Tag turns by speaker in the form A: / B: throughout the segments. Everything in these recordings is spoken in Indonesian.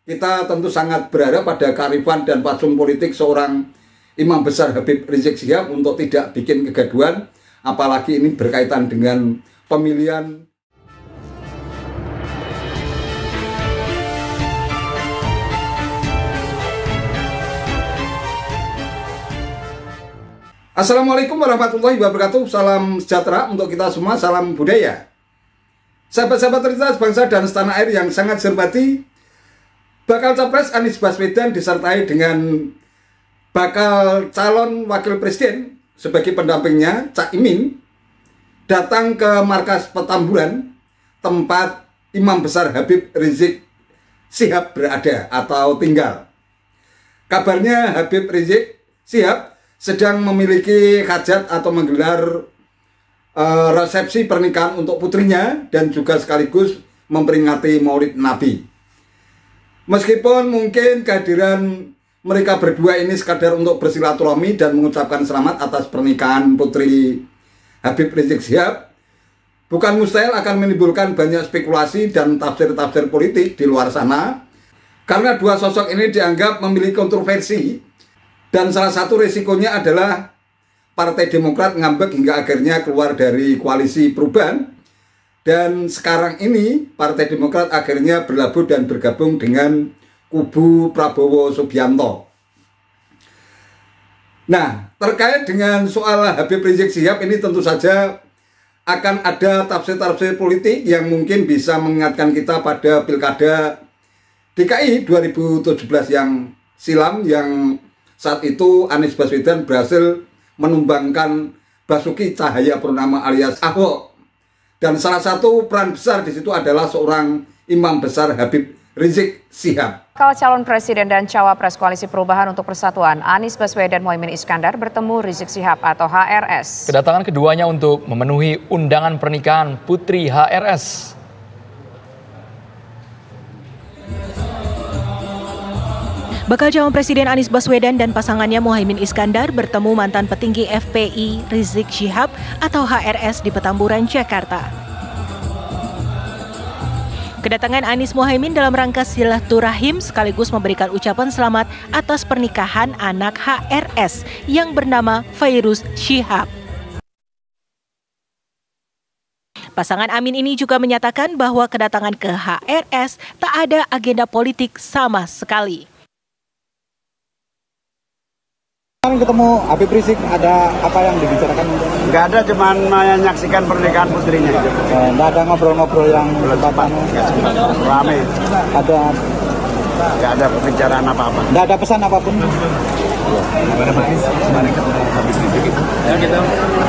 A: Kita tentu sangat berharap pada kearifan dan fatsun politik seorang Imam Besar Habib Rizik Syihab untuk tidak bikin kegaduhan, apalagi ini berkaitan dengan pemilihan. Assalamualaikum warahmatullahi wabarakatuh. Salam sejahtera untuk kita semua, salam budaya. Sahabat-sahabat tercinta bangsa dan setanah air yang sangat saya hormati, bakal capres Anies Baswedan disertai dengan bakal calon wakil presiden sebagai pendampingnya Cak Imin datang ke markas Petamburan, tempat Imam Besar Habib Rizik Syihab berada atau tinggal. Kabarnya Habib Rizik Syihab sedang memiliki hajat atau menggelar resepsi pernikahan untuk putrinya dan juga sekaligus memperingati Maulid Nabi. Meskipun mungkin kehadiran mereka berdua ini sekadar untuk bersilaturahmi dan mengucapkan selamat atas pernikahan putri Habib Rizik Syihab, bukan mustahil akan menimbulkan banyak spekulasi dan tafsir-tafsir politik di luar sana, karena dua sosok ini dianggap memiliki kontroversi. Dan salah satu resikonya adalah Partai Demokrat ngambek hingga akhirnya keluar dari koalisi perubahan. Dan sekarang ini Partai Demokrat akhirnya berlabuh dan bergabung dengan kubu Prabowo Subianto. Nah, terkait dengan soal Habib Rizik Syihab ini tentu saja akan ada tafsir-tafsir politik yang mungkin bisa mengingatkan kita pada Pilkada DKI 2017 yang silam, yang saat itu Anies Baswedan berhasil menumbangkan Basuki Cahayapurnama alias Ahok. Dan salah satu peran besar di situ adalah seorang Imam Besar Habib Rizik Syihab.
B: Bakal calon presiden dan cawapres Koalisi Perubahan untuk Persatuan Anies Baswedan Mohaimin Iskandar bertemu Rizik Syihab atau HRS.
C: Kedatangan keduanya untuk memenuhi undangan pernikahan putri HRS.
D: Bakal calon presiden Anies Baswedan dan pasangannya Mohaimin Iskandar bertemu mantan petinggi FPI Rizik Syihab atau HRS di Petamburan, Jakarta. Kedatangan Anies Mohaimin dalam rangka silaturahim sekaligus memberikan ucapan selamat atas pernikahan anak HRS yang bernama Fairuz Syihab. Pasangan Amin ini juga menyatakan bahwa kedatangan ke HRS tak ada agenda politik sama sekali.
E: Ketemu Habib Rizik, ada apa yang dibicarakan?
F: Nggak ada, cuman menyaksikan pernikahan putrinya.
E: Nggak ada ngobrol-ngobrol yang
F: sempat, rame. Nggak ada pembicaraan apa-apa.
E: Nggak ada pesan apapun.
G: Gimana Pak Anies? Kemarin ketemu Habib Rizik itu, kita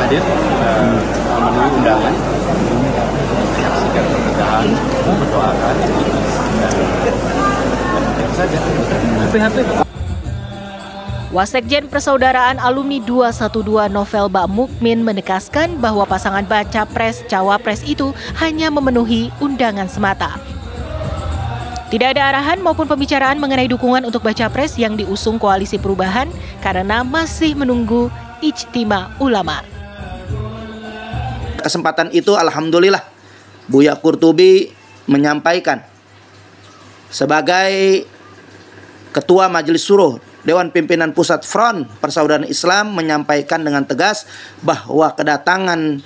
G: hadir memenuhi undangan, menyaksikan pernikahan, berdoakan, itu saja. Happy.
D: Wasekjen Persaudaraan Alumni 212 Novel Bak Mukmin menegaskan bahwa pasangan baca pres cawapres itu hanya memenuhi undangan semata. Tidak ada arahan maupun pembicaraan mengenai dukungan untuk baca pres yang diusung Koalisi Perubahan karena masih menunggu ijtima ulama.
H: Kesempatan itu alhamdulillah Buya Qurtubi menyampaikan sebagai Ketua Majelis Syuro Dewan Pimpinan Pusat Front Persaudaraan Islam menyampaikan dengan tegas bahwa kedatangan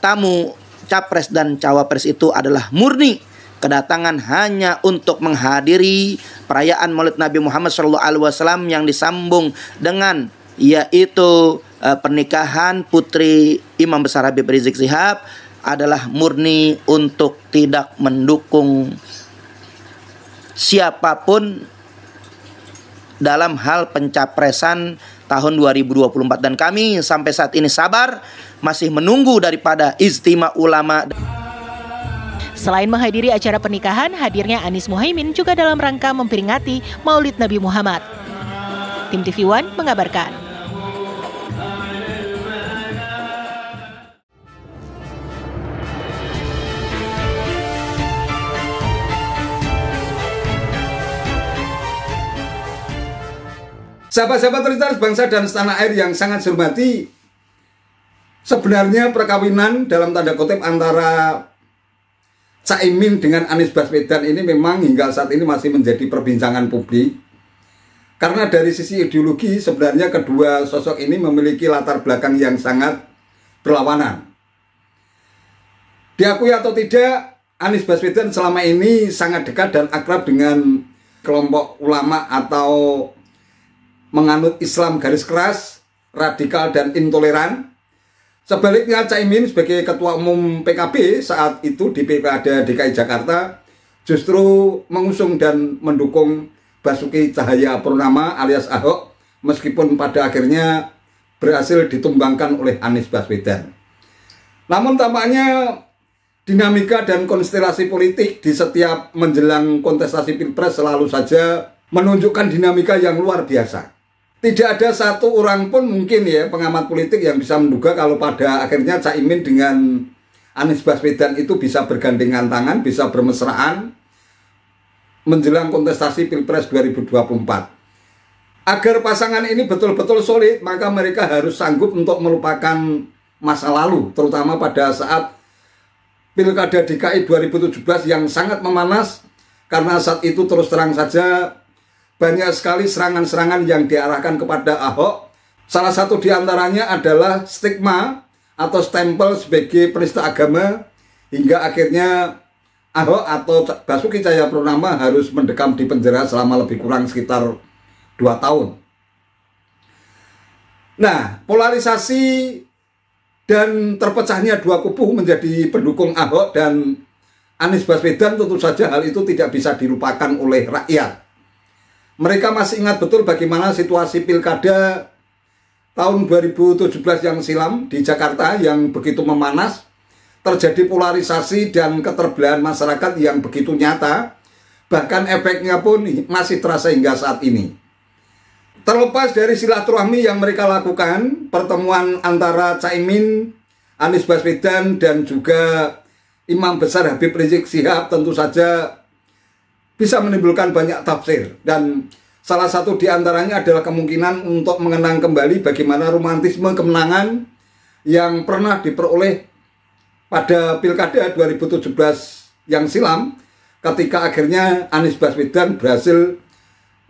H: tamu capres dan cawapres itu adalah murni kedatangan hanya untuk menghadiri perayaan Maulid Nabi Muhammad SAW yang disambung dengan yaitu pernikahan putri Imam Besar Habib Rizik Syihab, adalah murni untuk tidak mendukung siapapun dalam hal pencapresan tahun 2024, dan kami sampai saat ini sabar masih menunggu daripada ijtima ulama.
D: Selain menghadiri acara pernikahan, hadirnya Anies Mohaimin juga dalam rangka memperingati Maulid Nabi Muhammad. Tim TV One mengabarkan.
A: Sahabat-sahabat tercinta bangsa dan setanah air yang sangat saya hormati, sebenarnya perkawinan dalam tanda kutip antara Caimin dengan Anies Baswedan ini memang hingga saat ini masih menjadi perbincangan publik. Karena dari sisi ideologi sebenarnya kedua sosok ini memiliki latar belakang yang sangat berlawanan. Diakui atau tidak, Anies Baswedan selama ini sangat dekat dan akrab dengan kelompok ulama atau menganut Islam garis keras, radikal dan intoleran. Sebaliknya Caimin sebagai Ketua Umum PKB saat itu di Pilkada DKI Jakarta justru mengusung dan mendukung Basuki Cahayapurnama alias Ahok, meskipun pada akhirnya berhasil ditumbangkan oleh Anies Baswedan. Namun tampaknya dinamika dan konstelasi politik di setiap menjelang kontestasi Pilpres selalu saja menunjukkan dinamika yang luar biasa. Tidak ada satu orang pun mungkin ya pengamat politik yang bisa menduga kalau pada akhirnya Caimin dengan Anies Baswedan itu bisa bergandengan tangan, bisa bermesraan menjelang kontestasi Pilpres 2024. Agar pasangan ini betul-betul solid, maka mereka harus sanggup untuk melupakan masa lalu, terutama pada saat Pilkada DKI 2017 yang sangat memanas, karena saat itu terus terang saja banyak sekali serangan-serangan yang diarahkan kepada Ahok. Salah satu diantaranya adalah stigma atau stempel sebagai penista agama, hingga akhirnya Ahok atau Basuki Cahayapurnama harus mendekam di penjara selama lebih kurang sekitar 2 tahun. Nah, polarisasi dan terpecahnya dua kubu menjadi pendukung Ahok dan Anies Baswedan, tentu saja hal itu tidak bisa dilupakan oleh rakyat. Mereka masih ingat betul bagaimana situasi pilkada tahun 2017 yang silam di Jakarta yang begitu memanas, terjadi polarisasi dan keterbelahan masyarakat yang begitu nyata, bahkan efeknya pun masih terasa hingga saat ini. Terlepas dari silaturahmi yang mereka lakukan, pertemuan antara Caimin, Anies Baswedan dan juga Imam Besar Habib Rizik Syihab tentu saja bisa menimbulkan banyak tafsir, dan salah satu diantaranya adalah kemungkinan untuk mengenang kembali bagaimana romantisme kemenangan yang pernah diperoleh pada Pilkada 2017 yang silam, ketika akhirnya Anies Baswedan berhasil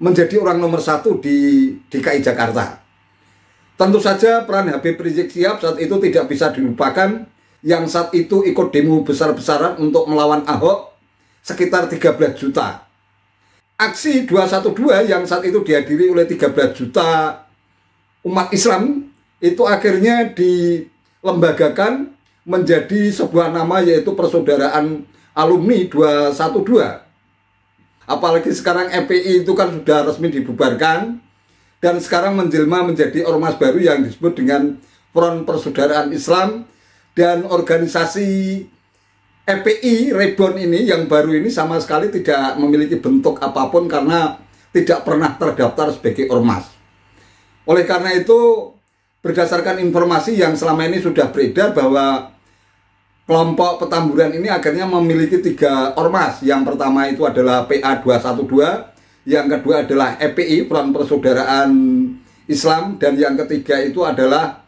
A: menjadi orang nomor 1 di DKI Jakarta. Tentu saja peran Habib Rizik Syihab saat itu tidak bisa dilupakan, yang saat itu ikut demo besar-besaran untuk melawan Ahok sekitar 13 juta. Aksi 212 yang saat itu dihadiri oleh 13 juta umat Islam itu akhirnya dilembagakan menjadi sebuah nama, yaitu Persaudaraan Alumni 212. Apalagi sekarang FPI itu kan sudah resmi dibubarkan dan sekarang menjelma menjadi ormas baru yang disebut dengan Front Persaudaraan Islam, dan organisasi FPI Reborn ini yang baru ini sama sekali tidak memiliki bentuk apapun karena tidak pernah terdaftar sebagai ormas. Oleh karena itu, berdasarkan informasi yang selama ini sudah beredar bahwa kelompok Petamburan ini akhirnya memiliki 3 ormas. Yang pertama itu adalah PA212, yang kedua adalah FPI Front Persaudaraan Islam, dan yang ketiga itu adalah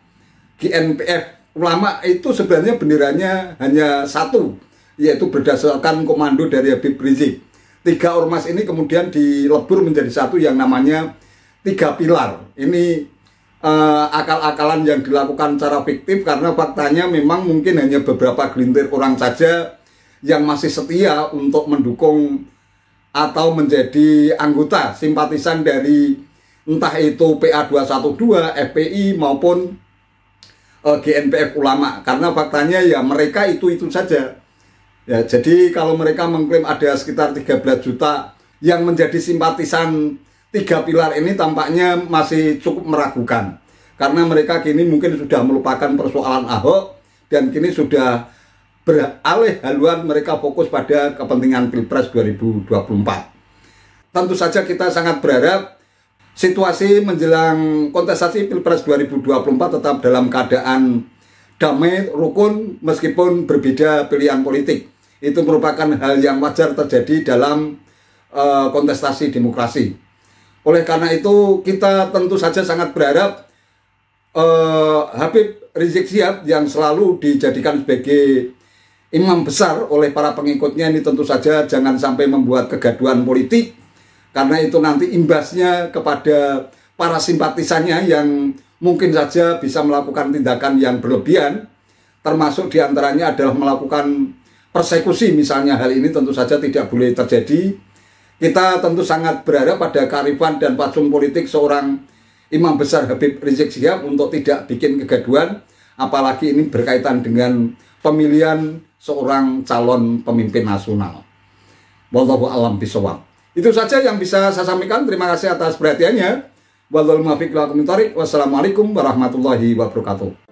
A: GNPF. Ulama itu sebenarnya benderanya hanya satu, yaitu berdasarkan komando dari Habib Rizik. 3 ormas ini kemudian dilebur menjadi satu yang namanya 3 pilar. Ini akal-akalan yang dilakukan secara fiktif, karena faktanya memang mungkin hanya beberapa gelintir orang saja yang masih setia untuk mendukung atau menjadi anggota simpatisan dari entah itu PA212, FPI maupun GNPF Ulama, karena faktanya ya mereka itu saja. Ya, jadi kalau mereka mengklaim ada sekitar 13 juta yang menjadi simpatisan 3 pilar ini, tampaknya masih cukup meragukan, karena mereka kini mungkin sudah melupakan persoalan Ahok dan kini sudah beralih haluan, mereka fokus pada kepentingan Pilpres 2024. Tentu saja kita sangat berharap situasi menjelang kontestasi Pilpres 2024 tetap dalam keadaan damai, rukun, meskipun berbeda pilihan politik. Itu merupakan hal yang wajar terjadi dalam kontestasi demokrasi. Oleh karena itu, kita tentu saja sangat berharap Habib Rizik Syihab yang selalu dijadikan sebagai imam besar oleh para pengikutnya ini tentu saja jangan sampai membuat kegaduhan politik, karena itu nanti imbasnya kepada para simpatisannya yang mungkin saja bisa melakukan tindakan yang berlebihan, termasuk diantaranya adalah melakukan persekusi misalnya. Hal ini tentu saja tidak boleh terjadi. Kita tentu sangat berharap pada kearifan dan fatsun politik seorang imam besar Habib Rizik Syihab untuk tidak bikin kegaduhan, apalagi ini berkaitan dengan pemilihan seorang calon pemimpin nasional. Wallahu a'lam bishawab. Itu saja yang bisa saya sampaikan. Terima kasih atas perhatiannya. Wassalamualaikum warahmatullahi wabarakatuh.